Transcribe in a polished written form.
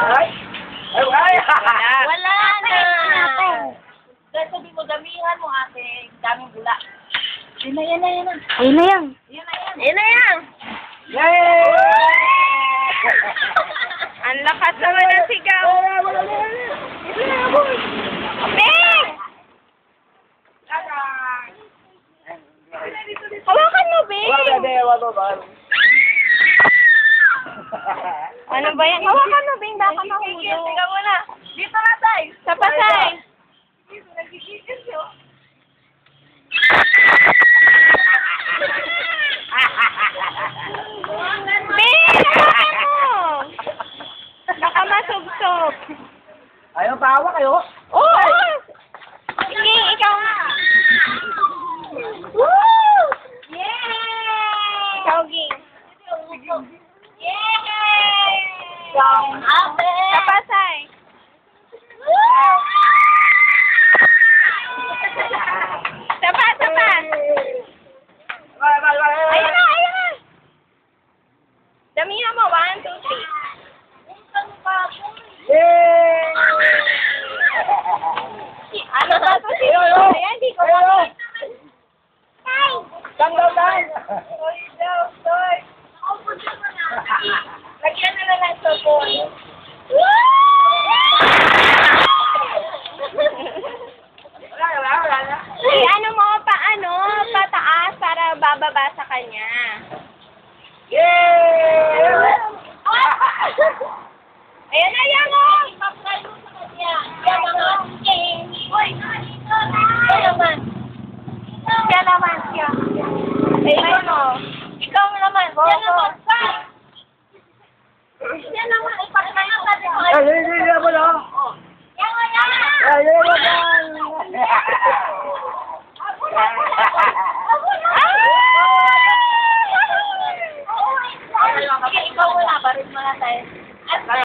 Ay! Ay! Wala na. Dahil sabi mo, damihan mo ate. Daming bula. Yan na. Ayun na yan. Yan na yan. Yay! Ang lakas naman ng sigaw. Bing! Hawakan mo, Bing! Ano ba yan? Hawakan mo, Bing. Baka mahulog. Tingnan mo na. Dito na tayo. Sa pasay. Dito, nagkikikis yun. Bing! Hawakan mo! Baka masubsob. Ayaw tawa kayo. Oo! Sige, ikaw nga. Woo! Yay! Ikaw, Ging. Yay! Ate! Sa pasay. Sapa. Ayun na. Damihan mo. 1, 2, 3. Yay! Ano ba ito? Ayan, di ko makita. Tanggal. Lagyan na lang ng sabon. Wala na. Ano mo, pataas para bababa sa kanya. Yay! Ayan na, yan o! Ipapray mo sa kanya. Yan naman. Uy! Yan naman. Yan naman, siya. Ayun o. Ikaw naman. Yan naman. Yan naman. Ipapray mo sa kanya. Ay, mo na. Yan nga yan. Ay, mo na. Ikaw muna. Barin mo na tayo.